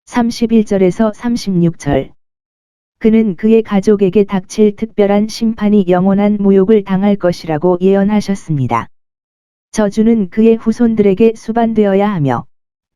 31절에서 36절. 그는 그의 가족에게 닥칠 특별한 심판이 영원한 모욕을 당할 것이라고 예언하셨습니다. 저주는 그의 후손들에게 수반되어야 하며,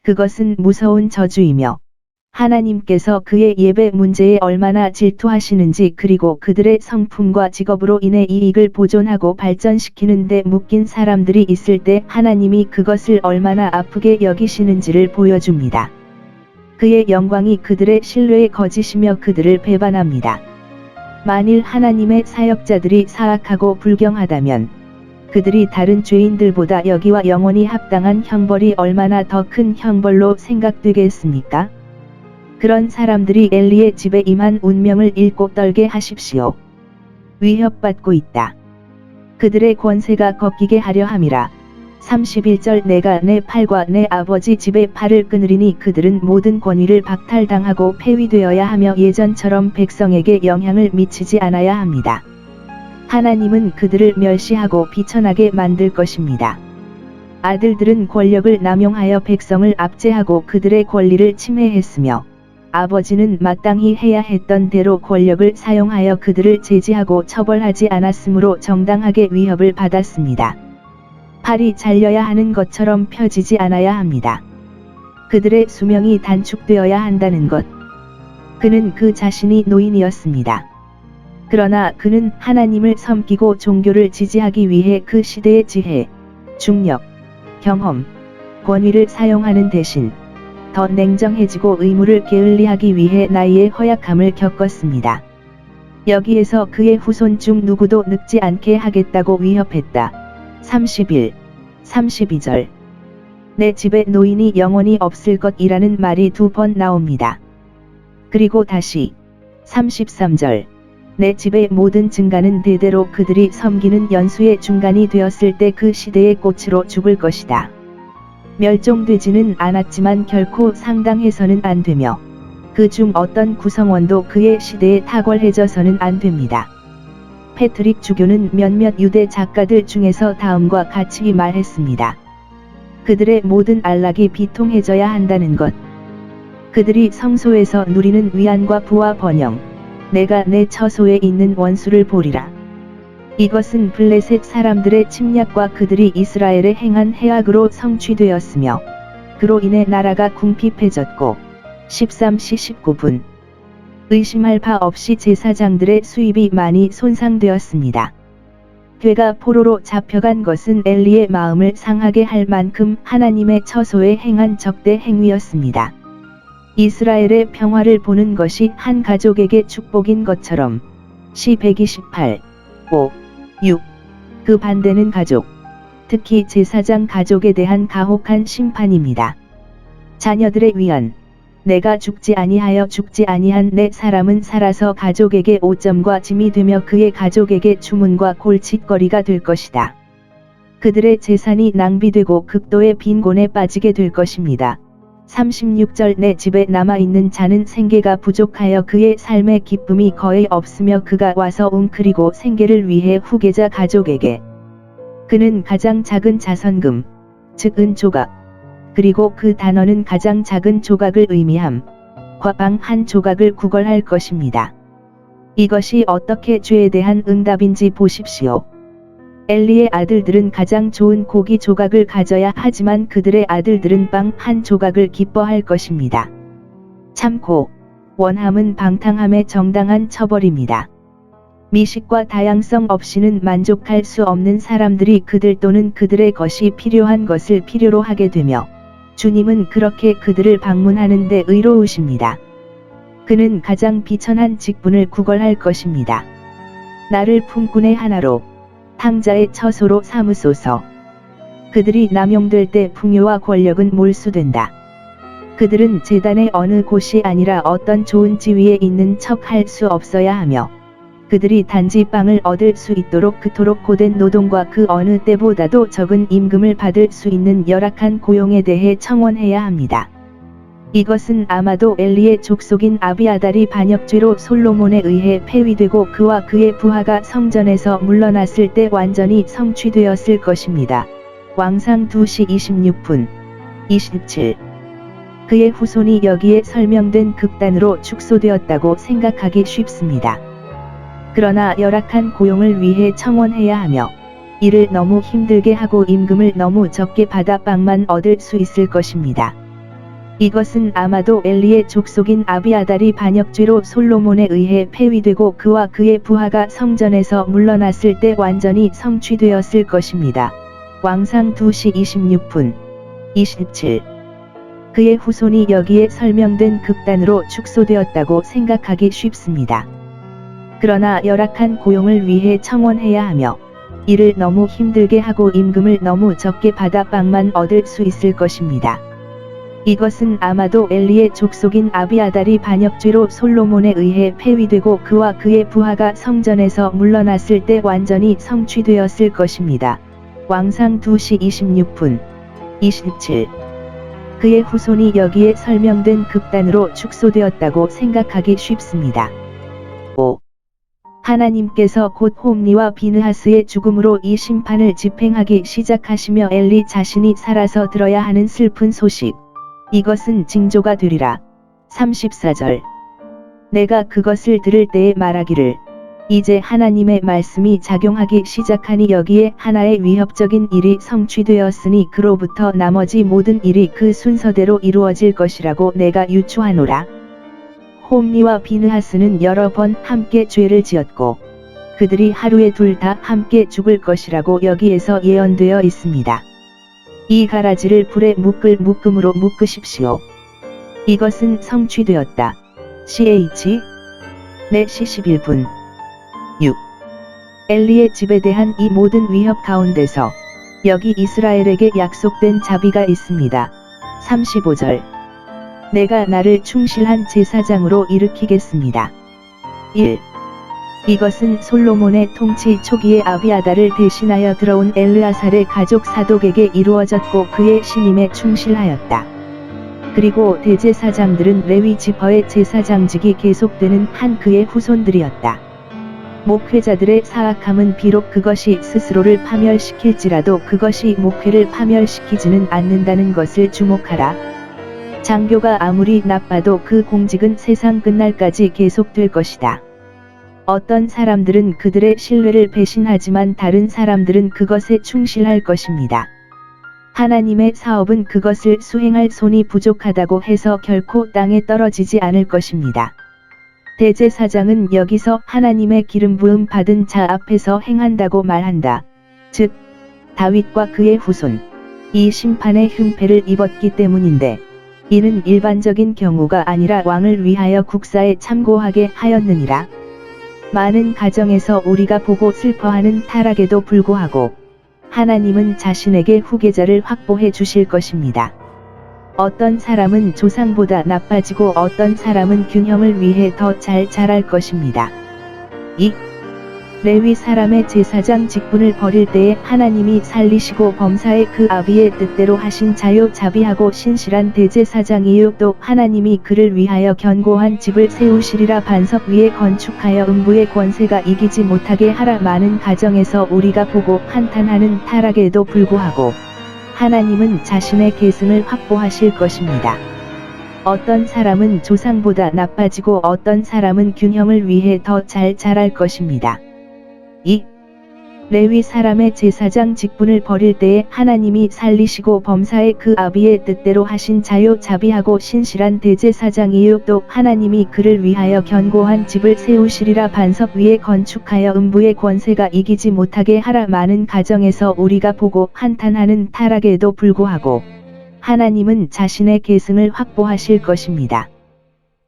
그것은 무서운 저주이며, 하나님께서 그의 예배 문제에 얼마나 질투하시는지 그리고 그들의 성품과 직업으로 인해 이익을 보존하고 발전시키는 데 묶인 사람들이 있을 때 하나님이 그것을 얼마나 아프게 여기시는지를 보여줍니다. 그의 영광이 그들의 신뢰에 거짓이며 그들을 배반합니다. 만일 하나님의 사역자들이 사악하고 불경하다면 그들이 다른 죄인들보다 여기와 영원히 합당한 형벌이 얼마나 더 큰 형벌로 생각되겠습니까? 그런 사람들이 엘리의 집에 임한 운명을 잃고 떨게 하십시오. 위협받고 있다. 그들의 권세가 꺾이게 하려 함이라. 31절. 내가 내 팔과 내 아버지 집의 팔을 끊으리니 그들은 모든 권위를 박탈당하고 폐위되어야 하며 예전처럼 백성에게 영향을 미치지 않아야 합니다. 하나님은 그들을 멸시하고 비천하게 만들 것입니다. 아들들은 권력을 남용하여 백성을 압제하고 그들의 권리를 침해했으며, 아버지는 마땅히 해야 했던 대로 권력을 사용하여 그들을 제지하고 처벌하지 않았으므로 정당하게 위협을 받았습니다. 팔이 잘려야 하는 것처럼 펴지지 않아야 합니다. 그들의 수명이 단축되어야 한다는 것. 그는 그 자신이 노인이었습니다. 그러나 그는 하나님을 섬기고 종교를 지지하기 위해 그 시대의 지혜, 중력, 경험, 권위를 사용하는 대신 더 냉정해지고 의무를 게을리하기 위해 나이의 허약함을 겪었습니다. 여기에서 그의 후손 중 누구도 늙지 않게 하겠다고 위협했다. 31, 32절. 내 집에 노인이 영원히 없을 것이라는 말이 2번 나옵니다. 그리고 다시 33절. 내 집의 모든 증가는 대대로 그들이 섬기는 연수의 중간이 되었을 때 그 시대의 꽃으로 죽을 것이다. 멸종되지는 않았지만 결코 상당해서는 안 되며, 그 중 어떤 구성원도 그의 시대에 탁월해져서는 안 됩니다. 패트릭 주교는 몇몇 유대 작가들 중에서 다음과 같이 말했습니다. 그들의 모든 안락이 비통해져야 한다는 것. 그들이 성소에서 누리는 위안과 부와 번영, 내가 내 처소에 있는 원수를 보리라. 이것은 블레셋 사람들의 침략과 그들이 이스라엘에 행한 해악으로 성취되었으며, 그로 인해 나라가 궁핍해졌고, 13시 19분. 의심할 바 없이 제사장들의 수입이 많이 손상되었습니다. 괴가 포로로 잡혀간 것은 엘리의 마음을 상하게 할 만큼 하나님의 처소에 행한 적대 행위였습니다. 이스라엘의 평화를 보는 것이 한 가족에게 축복인 것처럼, 시 128, 5, 6. 그 반대는 가족, 특히 제사장 가족에 대한 가혹한 심판입니다. 자녀들의 위안. 내가 죽지 아니하여 죽지 아니한 내 사람은 살아서 가족에게 오점과 짐이 되며 그의 가족에게 주문과 골칫거리가 될 것이다. 그들의 재산이 낭비되고 극도의 빈곤에 빠지게 될 것입니다. 36절. 내 집에 남아있는 자는 생계가 부족하여 그의 삶의 기쁨이 거의 없으며 그가 와서 웅크리고 생계를 위해 후계자 가족에게, 그는 가장 작은 자선금, 즉 은 조각, 그리고 그 단어는 가장 작은 조각을 의미함, 과방 한 조각을 구걸할 것입니다. 이것이 어떻게 죄에 대한 응답인지 보십시오. 엘리의 아들들은 가장 좋은 고기 조각을 가져야 하지만 그들의 아들들은 빵 한 조각을 기뻐할 것입니다. 참고, 원함은 방탕함의 정당한 처벌입니다. 미식과 다양성 없이는 만족할 수 없는 사람들이 그들 또는 그들의 것이 필요한 것을 필요로 하게 되며, 주님은 그렇게 그들을 방문하는 데 의로우십니다. 그는 가장 비천한 직분을 구걸할 것입니다. 나를 품꾼의 하나로, 탕자의 처소로 삼으소서. 그들이 남용될 때 풍요와 권력은 몰수된다. 그들은 제단의 어느 곳이 아니라 어떤 좋은 지위에 있는 척 할 수 없어야 하며, 그들이 단지 빵을 얻을 수 있도록 그토록 고된 노동과 그 어느 때보다도 적은 임금을 받을 수 있는 열악한 고용에 대해 청원해야 합니다. 이것은 아마도 엘리의 족속인 아비아달이 반역죄로 솔로몬에 의해 폐위되고 그와 그의 부하가 성전에서 물러났을 때 완전히 성취되었을 것입니다. 왕상 2시 26분 27. 그의 후손이 여기에 설명된 극단으로 축소되었다고 생각하기 쉽습니다. 그러나 열악한 고용을 위해 청원해야 하며 일을 너무 힘들게 하고 임금을 너무 적게 받아 빵만 얻을 수 있을 것입니다. 이것은 아마도 엘리의 족속인 아비아달이 반역죄로 솔로몬에 의해 폐위되고 그와 그의 부하가 성전에서 물러났을 때 완전히 성취되었을 것입니다. 왕상 2시 26분 27. 그의 후손이 여기에 설명된 극단으로 축소되었다고 생각하기 쉽습니다. 그러나 열악한 고용을 위해 청원해야 하며 일을 너무 힘들게 하고 임금을 너무 적게 받아 빵만 얻을 수 있을 것입니다. 이것은 아마도 엘리의 족속인 아비아달이 반역죄로 솔로몬에 의해 폐위되고 그와 그의 부하가 성전에서 물러났을 때 완전히 성취되었을 것입니다. 왕상 2시 26분 27. 그의 후손이 여기에 설명된 극단으로 축소되었다고 생각하기 쉽습니다. 5. 하나님께서 곧 홈리와 비느하스의 죽음으로 이 심판을 집행하기 시작하시며 엘리 자신이 살아서 들어야 하는 슬픈 소식. 이것은 징조가 되리라. 34절. 내가 그것을 들을 때에 말하기를 이제 하나님의 말씀이 작용하기 시작하니 여기에 하나의 위협적인 일이 성취되었으니 그로부터 나머지 모든 일이 그 순서대로 이루어질 것이라고 내가 유추하노라. 홈리와 비느하스는 여러 번 함께 죄를 지었고 그들이 하루에 둘 다 함께 죽을 것이라고 여기에서 예언되어 있습니다. 이 가라지를 불에 묶음으로 묶으십시오. 이것은 성취되었다. CH 4시 11분 6. 엘리의 집에 대한 이 모든 위협 가운데서 여기 이스라엘에게 약속된 자비가 있습니다. 35절. 내가 나를 충실한 제사장으로 일으키겠습니다. 1. 이것은 솔로몬의 통치 초기에 아비아달을 대신하여 들어온 엘르아살의 가족 사독에게 이루어졌고 그의 신임에 충실하였다. 그리고 대제사장들은 레위 지파의 제사장직이 계속되는 한 그의 후손들이었다. 목회자들의 사악함은 비록 그것이 스스로를 파멸시킬지라도 그것이 목회를 파멸시키지는 않는다는 것을 주목하라. 장교가 아무리 나빠도 그 공직은 세상 끝날까지 계속될 것이다. 어떤 사람들은 그들의 신뢰를 배신하지만 다른 사람들은 그것에 충실할 것입니다. 하나님의 사업은 그것을 수행할 손이 부족하다고 해서 결코 땅에 떨어지지 않을 것입니다. 대제사장은 여기서 하나님의 기름 부음 받은 자 앞에서 행한다고 말한다. 즉, 다윗과 그의 후손, 이 심판의 흉패를 입었기 때문인데, 이는 일반적인 경우가 아니라 왕을 위하여 국사에 참고하게 하였느니라. 많은 가정에서 우리가 보고 슬퍼하는 타락에도 불구하고 하나님은 자신에게 후계자를 확보해 주실 것입니다. 어떤 사람은 조상보다 나빠지고 어떤 사람은 균형을 위해 더 잘 자랄 것입니다. 2. 레위 사람의 제사장 직분을 버릴 때에 하나님이 살리시고 범사의 그 아비의 뜻대로 하신 자요자비하고 신실한 대제사장이요 또 하나님이 그를 위하여 견고한 집을 세우시리라. 반석 위에 건축하여 음부의 권세가 이기지 못하게 하라. 많은 가정에서 우리가 보고 한탄하는 타락에도 불구하고 하나님은 자신의 계승을 확보하실 것입니다. 어떤 사람은 조상보다 나빠지고 어떤 사람은 균형을 위해 더 잘 자랄 것입니다. 2. 레위 사람의 제사장 직분을 버릴 때에 하나님이 살리시고 범사의 그 아비의 뜻대로 하신 자요자비하고 신실한 대제사장이요 또 하나님이 그를 위하여 견고한 집을 세우시리라. 반석 위에 건축하여 음부의 권세가 이기지 못하게 하라. 많은 가정에서 우리가 보고 한탄하는 타락에도 불구하고 하나님은 자신의 계승을 확보하실 것입니다.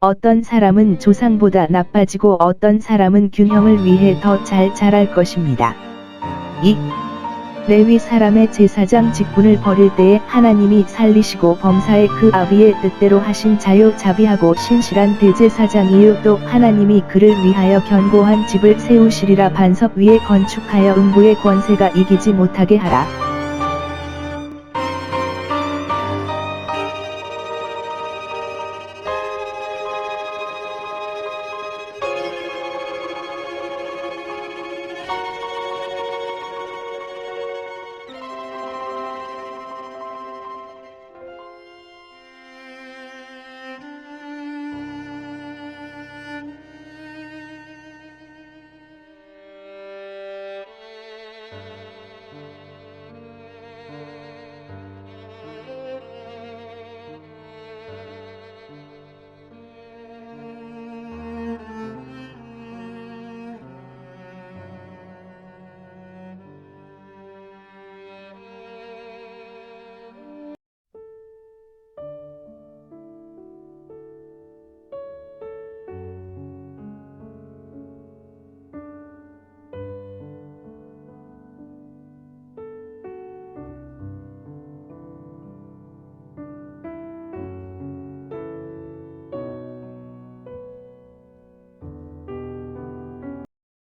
어떤 사람은 조상보다 나빠지고 어떤 사람은 균형을 위해 더 잘 자랄 것입니다. 2. 레위 사람의 제사장 직분을 버릴 때에 하나님이 살리시고 범사의 그 아비의 뜻대로 하신 자요자비하고 신실한 대제사장이요 또 하나님이 그를 위하여 견고한 집을 세우시리라. 반석 위에 건축하여 음부의 권세가 이기지 못하게 하라.